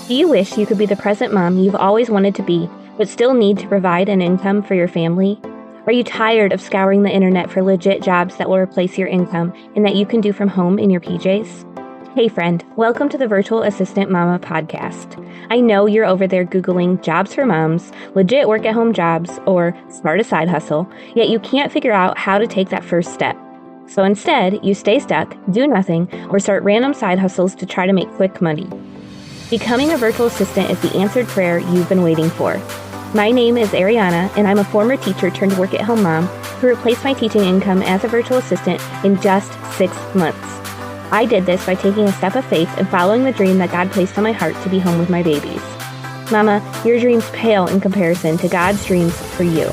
Do you wish you could be the present mom you've always wanted to be, but still need to provide an income for your family? Are you tired of scouring the internet for legit jobs that will replace your income and that you can do from home in your PJs? Hey friend, welcome to the Virtual Assistant Mama podcast. I know you're over there Googling jobs for moms, legit work at home jobs, or start a side hustle, yet you can't figure out how to take that first step. So instead, you stay stuck, do nothing, or start random side hustles to try to make quick money. Becoming a virtual assistant is the answered prayer you've been waiting for. My name is Ariana, and I'm a former teacher turned work-at-home mom who replaced my teaching income as a virtual assistant in just 6 months. I did this by taking a step of faith and following the dream that God placed on my heart to be home with my babies. Mama, your dreams pale in comparison to God's dreams for you.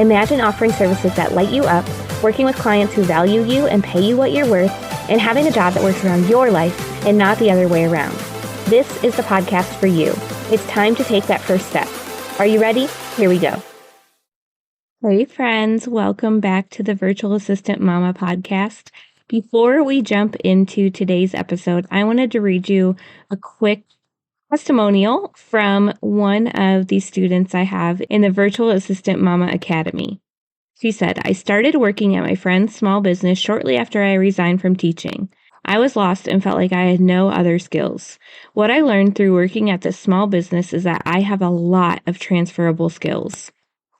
Imagine offering services that light you up, working with clients who value you and pay you what you're worth, and having a job that works around your life and not the other way around. This is the podcast for you. It's time to take that first step. Are you ready? Here we go. Hey friends, welcome back to the Virtual Assistant Mama podcast. Before we jump into today's episode, I wanted to read you a quick testimonial from one of the students I have in the Virtual Assistant Mama Academy. She said, I started working at my friend's small business shortly after I resigned from teaching. I was lost and felt like I had no other skills. What I learned through working at this small business is that I have a lot of transferable skills.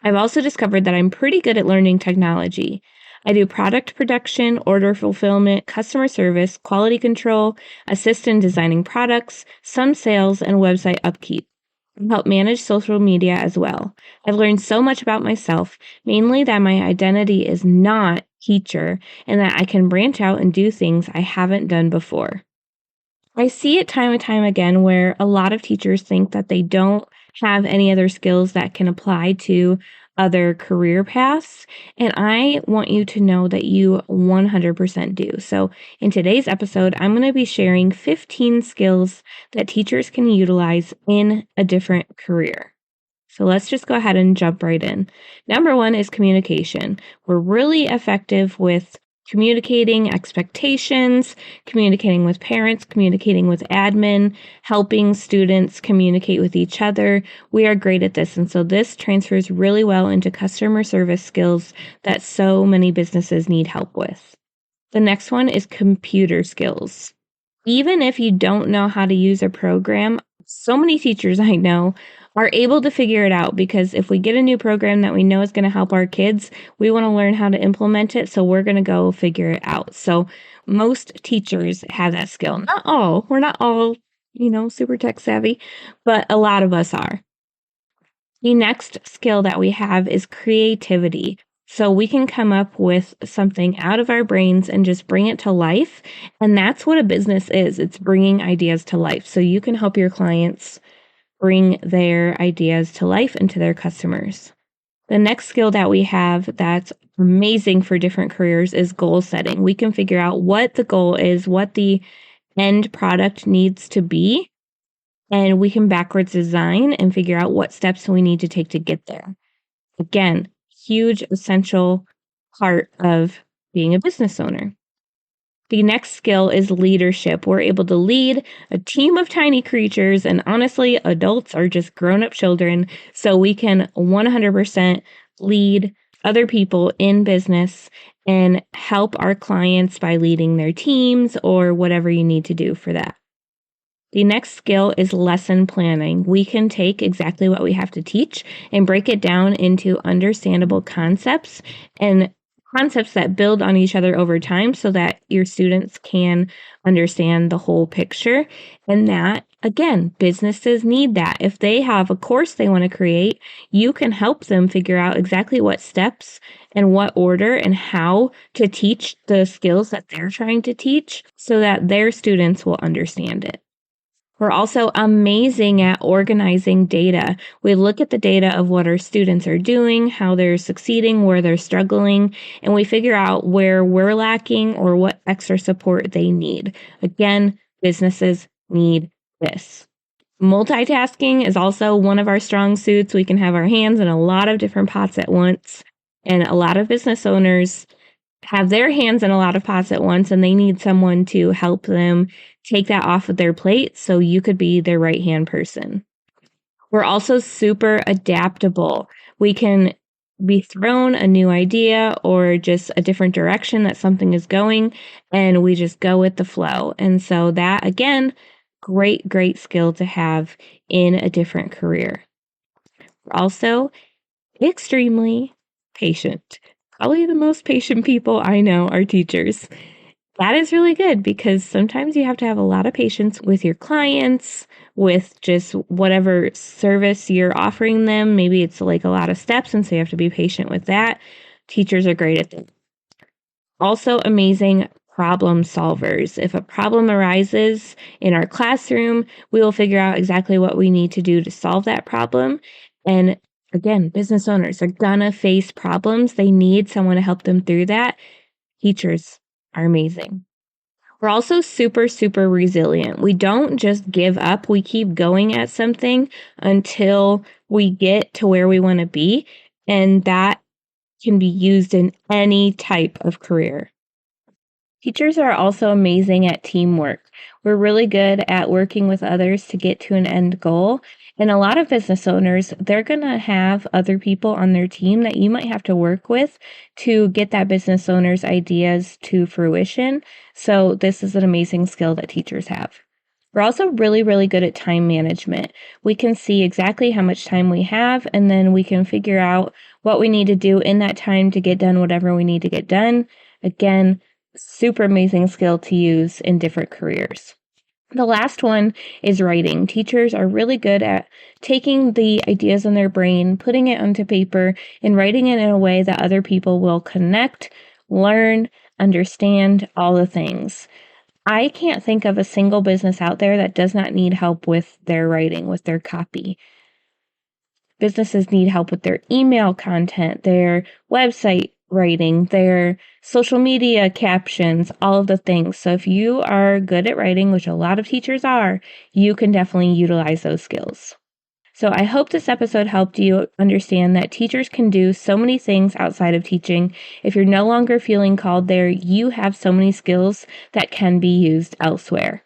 I've also discovered that I'm pretty good at learning technology. I do product production, order fulfillment, customer service, quality control, assist in designing products, some sales, and website upkeep. I help manage social media as well. I've learned so much about myself, mainly that my identity is not teacher and that I can branch out and do things I haven't done before. I see it time and time again where a lot of teachers think that they don't have any other skills that can apply to other career paths, and I want you to know that you 100% do. So in today's episode, I'm going to be sharing 15 skills that teachers can utilize in a different career. So let's just go ahead and jump right in. Number one is communication. We're really effective with communicating expectations, communicating with parents, communicating with admin, helping students communicate with each other. We are great at this. And so this transfers really well into customer service skills that so many businesses need help with. The next one is computer skills. Even if you don't know how to use a program, so many teachers I know are able to figure it out because if we get a new program that we know is going to help our kids, we want to learn how to implement it, so we're going to go figure it out. So most teachers have that skill. Not all. We're not all, super tech savvy, but a lot of us are. The next skill that we have is creativity. So we can come up with something out of our brains and just bring it to life. And that's what a business is. It's bringing ideas to life. So you can help your clients bring their ideas to life and to their customers. The next skill that we have that's amazing for different careers is goal setting. We can figure out what the goal is, what the end product needs to be, and we can backwards design and figure out what steps we need to take to get there. Again, huge essential part of being a business owner. The next skill is leadership. We're able to lead a team of tiny creatures, and honestly, adults are just grown-up children, so we can 100% lead other people in business and help our clients by leading their teams or whatever you need to do for that. The next skill is lesson planning. We can take exactly what we have to teach and break it down into understandable concepts and concepts that build on each other over time so that your students can understand the whole picture. And that, again, businesses need that. If they have a course they want to create, you can help them figure out exactly what steps and what order and how to teach the skills that they're trying to teach so that their students will understand it. We're also amazing at organizing data. We look at the data of what our students are doing, how they're succeeding, where they're struggling, and we figure out where we're lacking or what extra support they need. Again, businesses need this. Multitasking is also one of our strong suits. We can have our hands in a lot of different pots at once, and a lot of business owners have their hands in a lot of pots at once and they need someone to help them take that off of their plate, so you could be their right-hand person. We're also super adaptable. We can be thrown a new idea or just a different direction that something is going, and we just go with the flow. And so that, again, great skill to have in a different career. We're also extremely patient. Probably the most patient people I know are teachers. That is really good because sometimes you have to have a lot of patience with your clients, with just whatever service you're offering them. Maybe it's like a lot of steps, and so you have to be patient with that. Teachers are great at that. Also, amazing problem solvers. If a problem arises in our classroom, we will figure out exactly what we need to do to solve that problem. And again, business owners are gonna face problems. They need someone to help them through that. Teachers are amazing. We're also super resilient. We don't just give up. We keep going at something until we get to where we want to be. And that can be used in any type of career. Teachers are also amazing at teamwork. We're really good at working with others to get to an end goal. And a lot of business owners, they're going to have other people on their team that you might have to work with to get that business owner's ideas to fruition. So this is an amazing skill that teachers have. We're also really good at time management. We can see exactly how much time we have, and then we can figure out what we need to do in that time to get done whatever we need to get done. Again, super amazing skill to use in different careers. The last one is writing. Teachers are really good at taking the ideas in their brain, putting it onto paper, and writing it in a way that other people will connect, learn, understand, all the things. I can't think of a single business out there that does not need help with their writing, with their copy. Businesses need help with their email content, their website writing, their social media captions, all of the things. So if you are good at writing, which a lot of teachers are, you can definitely utilize those skills. So I hope this episode helped you understand that teachers can do so many things outside of teaching. If you're no longer feeling called there, you have so many skills that can be used elsewhere.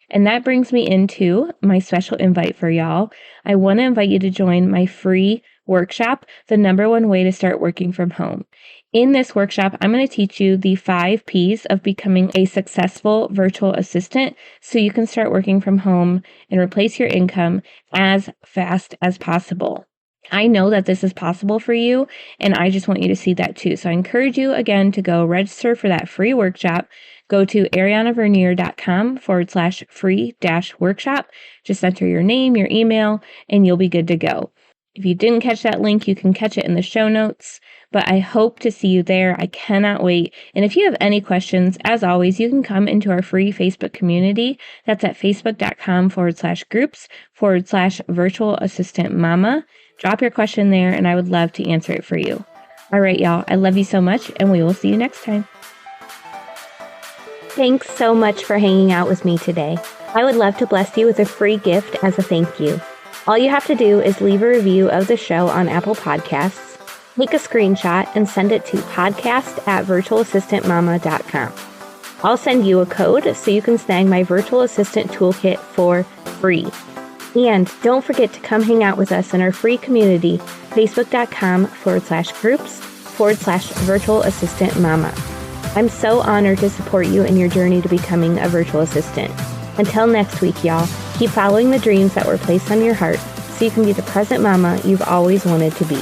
And that brings me into my special invite for y'all. I want to invite you to join my free workshop, The Number One Way to Start Working from Home. In this workshop, I'm going to teach you the 5 P's of becoming a successful virtual assistant so you can start working from home and replace your income as fast as possible. I know that this is possible for you, and I just want you to see that too. So I encourage you again to go register for that free workshop. Go to arianavernier.com/free-workshop. Just enter your name, your email, and you'll be good to go. If you didn't catch that link, you can catch it in the show notes. But I hope to see you there. I cannot wait. And if you have any questions, as always, you can come into our free Facebook community. That's at facebook.com/groups/virtual assistant mama. Drop your question there, and I would love to answer it for you. All right, y'all. I love you so much, and we will see you next time. Thanks so much for hanging out with me today. I would love to bless you with a free gift as a thank you. All you have to do is leave a review of the show on Apple Podcasts, take a screenshot, and send it to podcast@virtualassistantmama.com. I'll send you a code so you can snag my virtual assistant toolkit for free. And don't forget to come hang out with us in our free community, facebook.com/groups/virtual assistant mama. I'm so honored to support you in your journey to becoming a virtual assistant. Until next week, y'all, keep following the dreams that were placed on your heart so you can be the present mama you've always wanted to be.